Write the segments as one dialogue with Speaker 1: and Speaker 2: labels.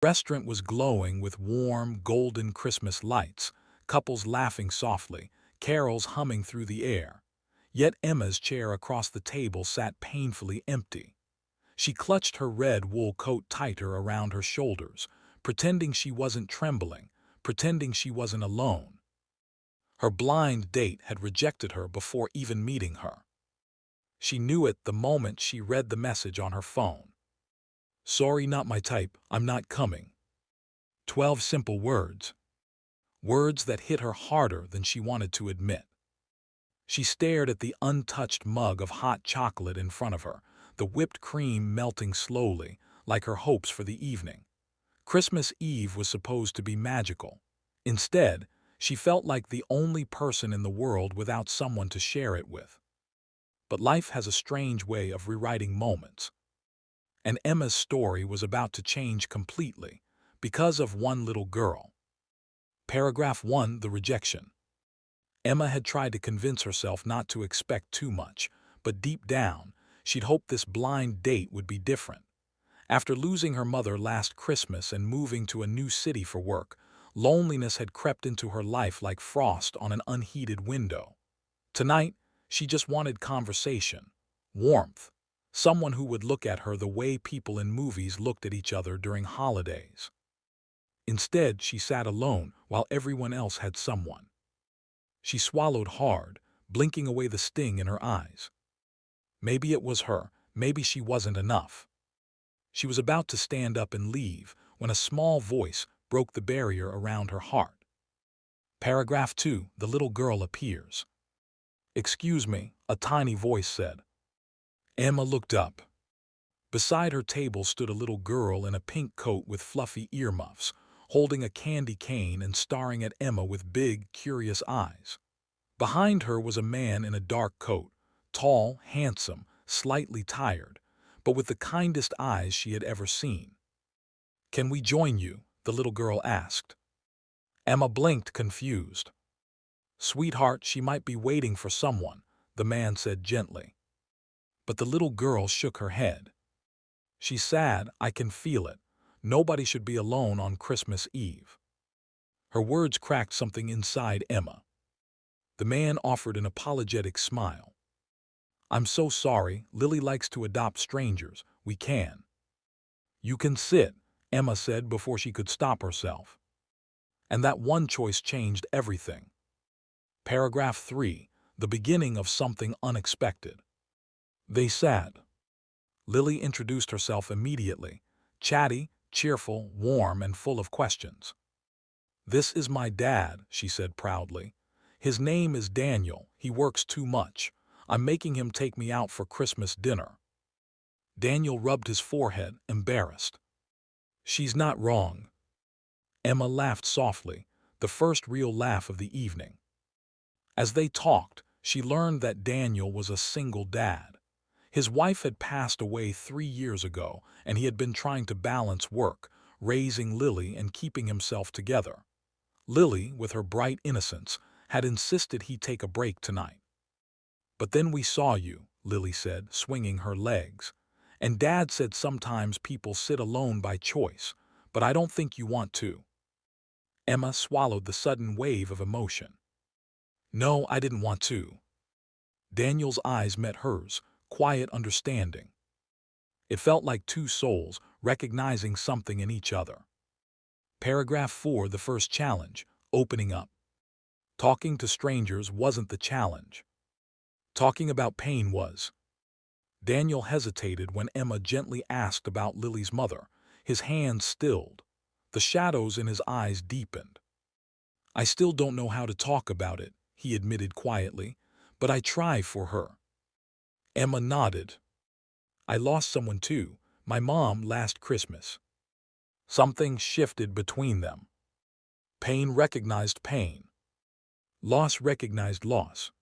Speaker 1: The restaurant was glowing with warm, golden Christmas lights, couples laughing softly, carols humming through the air. Yet Emma's chair across the table sat painfully empty. She clutched her red wool coat tighter around her shoulders, pretending she wasn't trembling, pretending she wasn't alone. Her blind date had rejected her before even meeting her. She knew it the moment she read the message on her phone. "Sorry, not my type, I'm not coming." 12 simple words. Words that hit her harder than she wanted to admit. She stared at the untouched mug of hot chocolate in front of her, the whipped cream melting slowly, like her hopes for the evening. Christmas Eve was supposed to be magical. Instead, she felt like the only person in the world without someone to share it with. But life has a strange way of rewriting moments. And Emma's story was about to change completely, because of one little girl. Paragraph 1. The rejection. Emma had tried to convince herself not to expect too much, but deep down, she'd hoped this blind date would be different. After losing her mother last Christmas and moving to a new city for work, loneliness had crept into her life like frost on an unheated window. Tonight, she just wanted conversation, warmth, someone who would look at her the way people in movies looked at each other during holidays. Instead, she sat alone while everyone else had someone. She swallowed hard, blinking away the sting in her eyes. Maybe it was her, maybe she wasn't enough. She was about to stand up and leave when a small voice broke the barrier around her heart. Paragraph 2. The little girl appears. "Excuse me," a tiny voice said. Emma looked up. Beside her table stood a little girl in a pink coat with fluffy earmuffs, holding a candy cane and staring at Emma with big, curious eyes. Behind her was a man in a dark coat, tall, handsome, slightly tired, but with the kindest eyes she had ever seen. "Can we join you?" the little girl asked. Emma blinked, confused. "Sweetheart, she might be waiting for someone," the man said gently. But the little girl shook her head. "She's sad, I can feel it. Nobody should be alone on Christmas Eve." Her words cracked something inside Emma. The man offered an apologetic smile. "I'm so sorry, Lily likes to adopt strangers. We can." "You can sit," Emma said before she could stop herself. And that one choice changed everything. Paragraph 3. The beginning of something unexpected. They sat. Lily introduced herself immediately, chatty, cheerful, warm, and full of questions. "This is my dad," she said proudly. "His name is Daniel. He works too much. I'm making him take me out for Christmas dinner." Daniel rubbed his forehead, embarrassed. "She's not wrong." Emma laughed softly, the first real laugh of the evening. As they talked, she learned that Daniel was a single dad. His wife had passed away 3 years ago, and he had been trying to balance work, raising Lily, and keeping himself together. Lily, with her bright innocence, had insisted he take a break tonight. "But then we saw you," Lily said, swinging her legs. "And Dad said sometimes people sit alone by choice, but I don't think you want to." Emma swallowed the sudden wave of emotion. "No, I didn't want to." Daniel's eyes met hers, quiet understanding. It felt like two souls recognizing something in each other. Paragraph 4. The first challenge, opening up. Talking to strangers wasn't the challenge. Talking about pain was. Daniel hesitated when Emma gently asked about Lily's mother. His hands stilled. The shadows in his eyes deepened. "I still don't know how to talk about it," he admitted quietly, "but I try for her." Emma nodded. "I lost someone too, my mom last Christmas." Something shifted between them. Pain recognized pain. Loss recognized loss.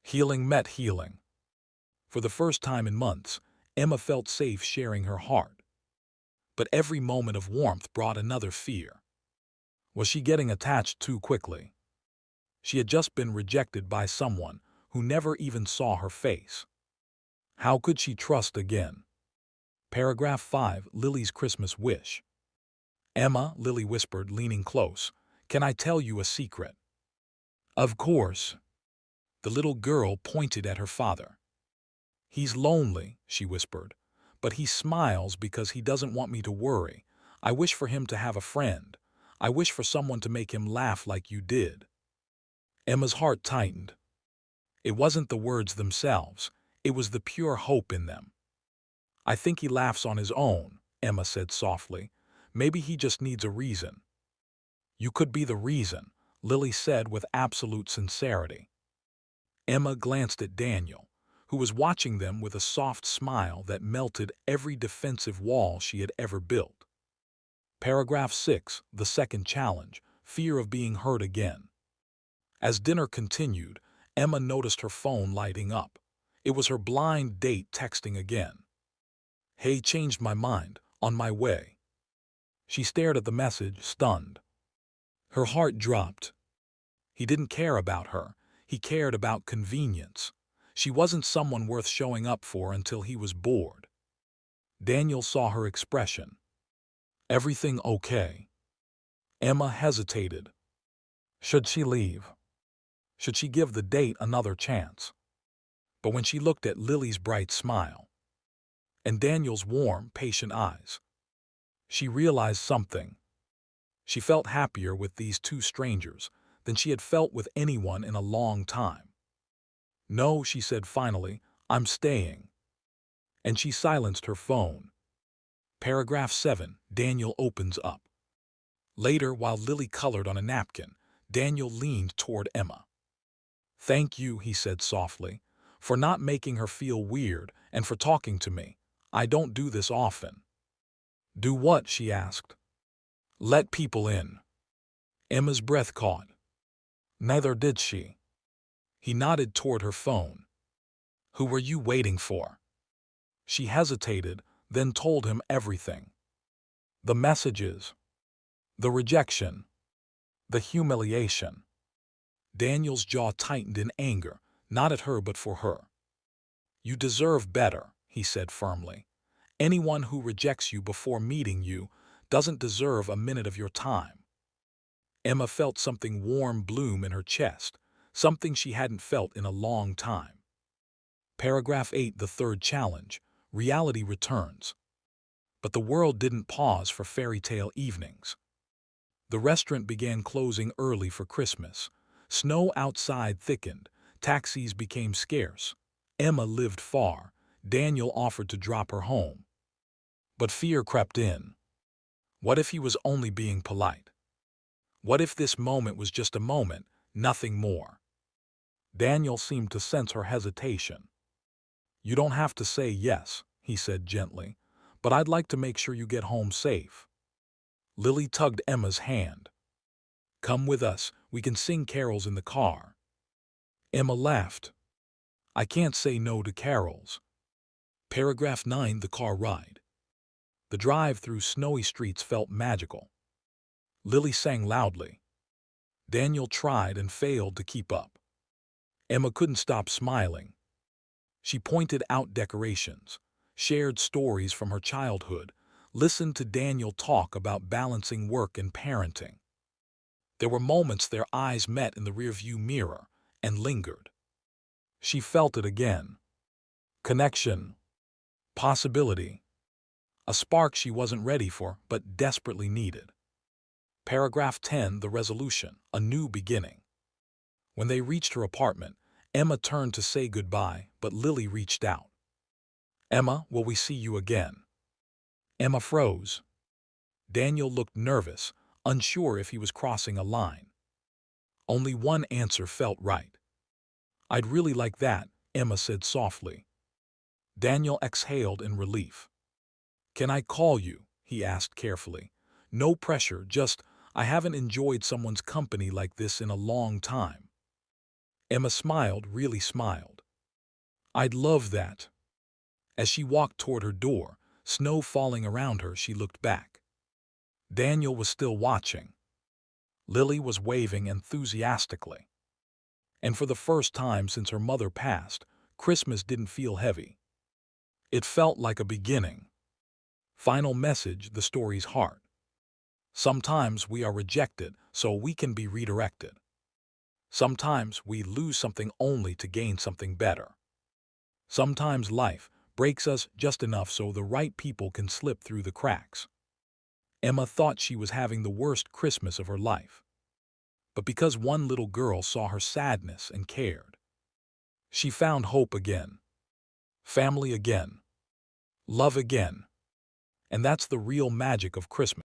Speaker 1: Healing met healing. For the first time in months, Emma felt safe sharing her heart. But every moment of warmth brought another fear. Was she getting attached too quickly? She had just been rejected by someone who never even saw her face. How could she trust again? Paragraph 5. Lily's Christmas wish. Emma, Lily whispered, leaning close. Can I tell you a secret? Of course. The little girl pointed at her father. He's lonely, she whispered, but he smiles because he doesn't want me to worry. I wish for him to have a friend. I wish for someone to make him laugh like you did. Emma's heart tightened. It wasn't the words themselves, it was the pure hope in them. I think he laughs on his own, Emma said softly. Maybe he just needs a reason. You could be the reason, Lily said with absolute sincerity. Emma glanced at Daniel, who was watching them with a soft smile that melted every defensive wall she had ever built. Paragraph 6, the second challenge, fear of being hurt again. As dinner continued, Emma noticed her phone lighting up. It was her blind date texting again. Hey, changed my mind, on my way. She stared at the message, stunned. Her heart dropped. He didn't care about her. He cared about convenience. She wasn't someone worth showing up for until he was bored. Daniel saw her expression. Everything okay? Emma hesitated. Should she leave? Should she give the date another chance? But when she looked at Lily's bright smile and Daniel's warm, patient eyes, she realized something. She felt happier with these two strangers than she had felt with anyone in a long time. No, she said finally, I'm staying. And she silenced her phone. Paragraph 7, Daniel opens up. Later, while Lily colored on a napkin, Daniel leaned toward Emma. Thank you, he said softly, for not making her feel weird and for talking to me. I don't do this often. Do what? She asked. Let people in. Emma's breath caught. Neither did she. He nodded toward her phone. Who were you waiting for? She hesitated, then told him everything. The messages, the rejection, the humiliation. Daniel's jaw tightened in anger, not at her but for her. You deserve better, he said firmly. Anyone who rejects you before meeting you doesn't deserve a minute of your time. Emma felt something warm bloom in her chest, something she hadn't felt in a long time. Paragraph 8, the third challenge, reality returns. But the world didn't pause for fairy tale evenings. The restaurant began closing early for Christmas. Snow outside thickened. Taxis became scarce. Emma lived far. Daniel offered to drop her home. But fear crept in. What if he was only being polite? What if this moment was just a moment, nothing more? Daniel seemed to sense her hesitation. You don't have to say yes, he said gently, but I'd like to make sure you get home safe. Lily tugged Emma's hand. Come with us, we can sing carols in the car. Emma laughed. I can't say no to carols. Paragraph 9, the car ride. The drive through snowy streets felt magical. Lily sang loudly. Daniel tried and failed to keep up. Emma couldn't stop smiling. She pointed out decorations, shared stories from her childhood, listened to Daniel talk about balancing work and parenting. There were moments their eyes met in the rearview mirror and lingered. She felt it again. Connection. Possibility. A spark she wasn't ready for but desperately needed. Paragraph 10, the resolution, a new beginning. When they reached her apartment, Emma turned to say goodbye, but Lily reached out. Emma, will we see you again? Emma froze. Daniel looked nervous, unsure if he was crossing a line. Only one answer felt right. I'd really like that, Emma said softly. Daniel exhaled in relief. Can I call you? He asked carefully. No pressure, just, I haven't enjoyed someone's company like this in a long time. Emma smiled, really smiled. I'd love that. As she walked toward her door, snow falling around her, she looked back. Daniel was still watching. Lily was waving enthusiastically. And for the first time since her mother passed, Christmas didn't feel heavy. It felt like a beginning. Final message, the story's heart. Sometimes we are rejected so we can be redirected. Sometimes we lose something only to gain something better. Sometimes life breaks us just enough so the right people can slip through the cracks. Emma thought she was having the worst Christmas of her life. But because one little girl saw her sadness and cared, she found hope again, family again, love again. And that's the real magic of Christmas.